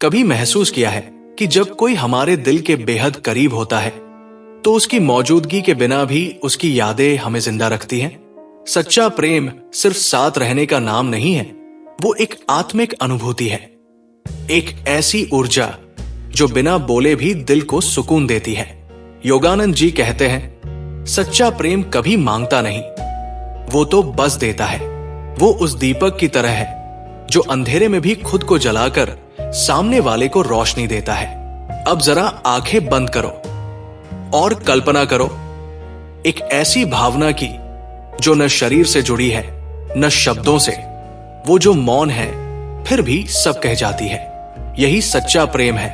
कभी महसूस किया है कि जब कोई हमारे दिल के बेहद करीब होता है तो उसकी मौजूदगी के बिना भी उसकी यादें हमें जिंदा रखती हैं? सच्चा प्रेम सिर्फ साथ रहने का नाम नहीं है, वो एक आत्मिक अनुभूति है, एक ऐसी ऊर्जा जो बिना बोले भी दिल को सुकून देती है। योगानंद जी कहते हैं, सच्चा प्रेम कभी मांगता नहीं, वो तो बस देता है। वो उस दीपक की तरह है जो अंधेरे में भी खुद को जलाकर सामने वाले को रोशनी देता है। अब जरा आंखें बंद करो और कल्पना करो एक ऐसी भावना की जो न शरीर से जुड़ी है न शब्दों से, वो जो मौन है फिर भी सब कह जाती है। यही सच्चा प्रेम है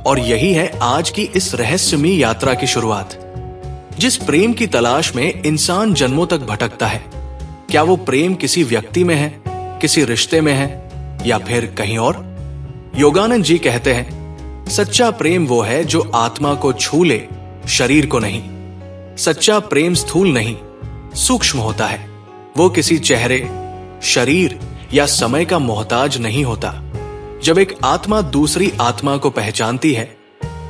और यही है आज की इस रहस्यमयी यात्रा की शुरुआत। जिस प्रेम की तलाश में इंसान जन्मों तक भटकता है, क्या वो प्रेम किसी व्यक्ति में है, किसी रिश्ते में है या फिर कहीं और? योगानंद जी कहते हैं, सच्चा प्रेम वो है जो आत्मा को छू ले, शरीर को नहीं। सच्चा प्रेम स्थूल नहीं, सूक्ष्म होता है। वो किसी चेहरे, शरीर या समय का मोहताज नहीं होता। जब एक आत्मा दूसरी आत्मा को पहचानती है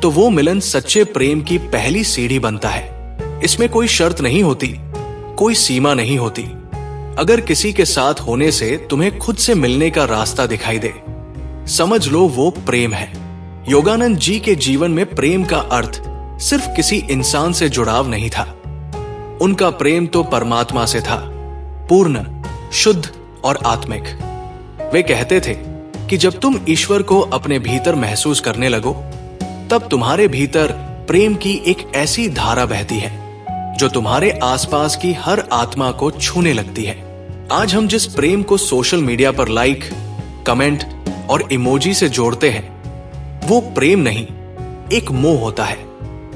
तो वो मिलन सच्चे प्रेम की पहली सीढ़ी बनता है। इसमें कोई शर्त नहीं होती, कोई सीमा नहीं होती। अगर किसी के साथ होने से तुम्हें खुद से मिलने का रास्ता दिखाई दे, समझ लो वो प्रेम है। योगानंद जी के जीवन में प्रेम का अर्थ सिर्फ किसी इंसान से जुड़ाव नहीं था। उनका प्रेम तो परमात्मा से था, पूर्ण, शुद्ध और आत्मिक। वे कहते थे कि जब तुम ईश्वर को अपने भीतर महसूस करने लगो, तब तुम्हारे भीतर प्रेम की एक ऐसी धारा बहती है जो तुम्हारे आसपास की हर आत्मा को छूने लगती है। आज हम जिस प्रेम को सोशल मीडिया पर लाइक, कमेंट और इमोजी से जोड़ते हैं, वो प्रेम नहीं, एक मोह होता है।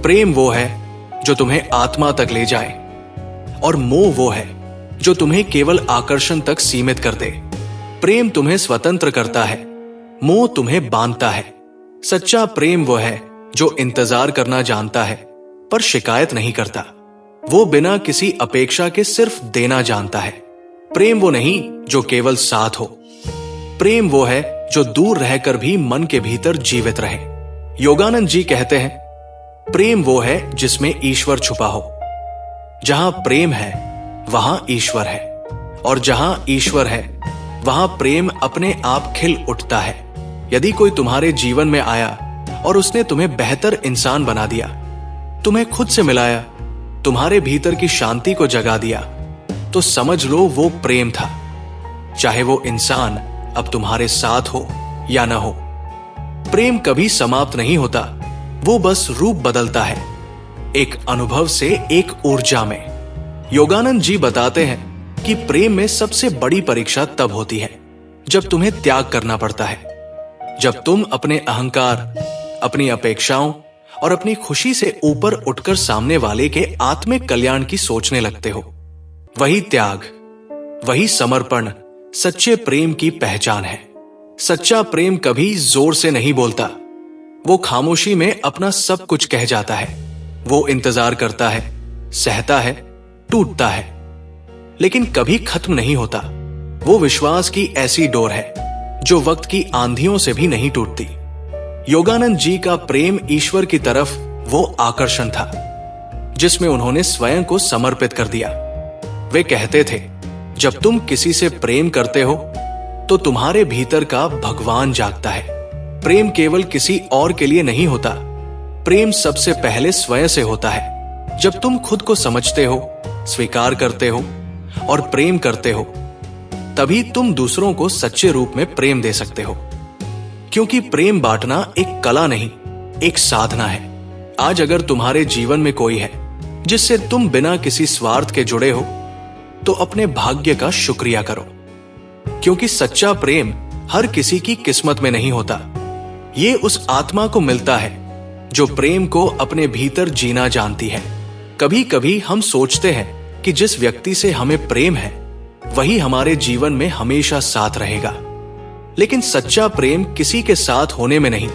प्रेम वो है जो तुम्हें आत्मा तक ले जाए और मोह वो है जो तुम्हें केवल आकर्षण तक सीमित कर दे। प्रेम तुम्हें स्वतंत्र करता है, मोह तुम्हें बांधता है। सच्चा प्रेम वो है जो इंतजार करना जानता है पर शिकायत नहीं करता। वो बिना किसी अपेक्षा के सिर्फ देना जानता है। प्रेम वो नहीं जो केवल साथ हो, प्रेम वो है जो दूर रहकर भी मन के भीतर जीवित रहे। योगानंद जी कहते हैं, प्रेम वो है जिसमें ईश्वर छुपा हो। जहां प्रेम है वहां ईश्वर है, और जहां ईश्वर है वहां प्रेम अपने आप खिल उठता है। यदि कोई तुम्हारे जीवन में आया और उसने तुम्हें बेहतर इंसान बना दिया, तुम्हें खुद से मिलाया, तुम्हारे भीतर की शांति को जगा दिया, तो समझ लो वो प्रेम था। चाहे वो इंसान अब तुम्हारे साथ हो या ना हो, प्रेम कभी समाप्त नहीं होता, वो बस रूप बदलता है, एक अनुभव से एक ऊर्जा में। योगानंद जी बताते हैं कि प्रेम में सबसे बड़ी परीक्षा तब होती है जब तुम्हें त्याग करना पड़ता है। जब तुम अपने अहंकार, अपनी अपेक्षाओं और अपनी खुशी से ऊपर उठकर सामने वाले के आत्मिक कल्याण की सोचने लगते हो। वही त्याग, वही समर्पण सच्चे प्रेम की पहचान है। सच्चा प्रेम कभी जोर से नहीं बोलता, वो खामोशी में अपना सब कुछ कह जाता है। वो इंतजार करता है, सहता है, टूटता है, लेकिन कभी खत्म नहीं होता। वो विश्वास की ऐसी डोर है जो वक्त की आंधियों से भी नहीं टूटती। योगानंद जी का प्रेम ईश्वर की तरफ वो आकर्षण था जिसमें उन्होंने स्वयं को समर्पित कर दिया। वे कहते थे, जब तुम किसी से प्रेम करते हो तो तुम्हारे भीतर का भगवान जागता है। प्रेम केवल किसी और के लिए नहीं होता, प्रेम सबसे पहले स्वयं से होता है। जब तुम खुद को समझते हो, स्वीकार करते हो और प्रेम करते हो, तभी तुम दूसरों को सच्चे रूप में प्रेम दे सकते हो। क्योंकि प्रेम बांटना एक कला नहीं, एक साधना है। आज अगर तुम्हारे जीवन में कोई है जिससे तुम बिना किसी स्वार्थ के जुड़े हो, तो अपने भाग्य का शुक्रिया करो, क्योंकि सच्चा प्रेम हर किसी की किस्मत में नहीं होता। ये उस आत्मा को मिलता है जो प्रेम को अपने भीतर जीना जानती है। कभी कभी हम सोचते हैं कि जिस व्यक्ति से हमें प्रेम है वही हमारे जीवन में हमेशा साथ रहेगा, लेकिन सच्चा प्रेम किसी के साथ होने में नहीं,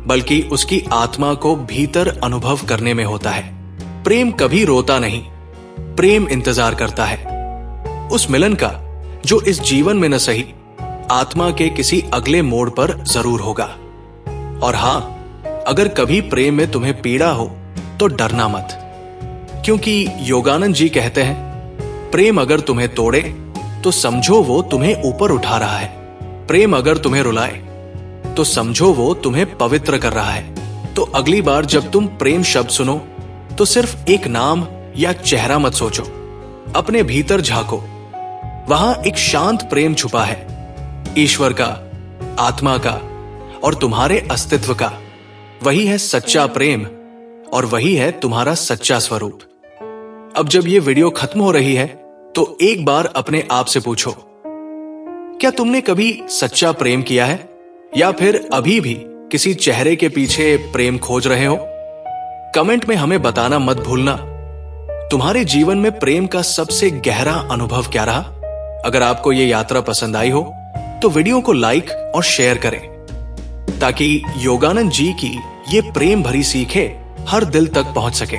बल्कि उसकी आत्मा को भीतर अनुभव करने में होता है। प्रेम कभी रोता नहीं, प्रेम इंतजार करता है उस मिलन का जो इस जीवन में न सही, आत्मा के किसी अगले मोड़ पर जरूर होगा। और हां, अगर कभी प्रेम में तुम्हें पीड़ा हो तो डरना मत, क्योंकि योगानंद जी कहते हैं प्रेम अगर तुम्हें तोड़े तो समझो वो तुम्हें ऊपर उठा रहा है। प्रेम अगर तुम्हें रुलाए तो समझो वो तुम्हें पवित्र कर रहा है। तो अगली बार जब तुम प्रेम शब्द सुनो तो सिर्फ एक नाम या चेहरा मत सोचो, अपने भीतर झांको। वहां एक शांत प्रेम छुपा है, ईश्वर का, आत्मा का और तुम्हारे अस्तित्व का। वही है सच्चा प्रेम और वही है तुम्हारा सच्चा स्वरूप। अब जब ये वीडियो खत्म हो रही है तो एक बार अपने आप से पूछो, क्या तुमने कभी सच्चा प्रेम किया है, या फिर अभी भी किसी चेहरे के पीछे प्रेम खोज रहे हो? कमेंट में हमें बताना मत भूलना, तुम्हारे जीवन में प्रेम का सबसे गहरा अनुभव क्या रहा। अगर आपको यह यात्रा पसंद आई हो तो वीडियो को लाइक और शेयर करें, ताकि योगानंद जी की ये प्रेम भरी सीखें हर दिल तक पहुंच सके।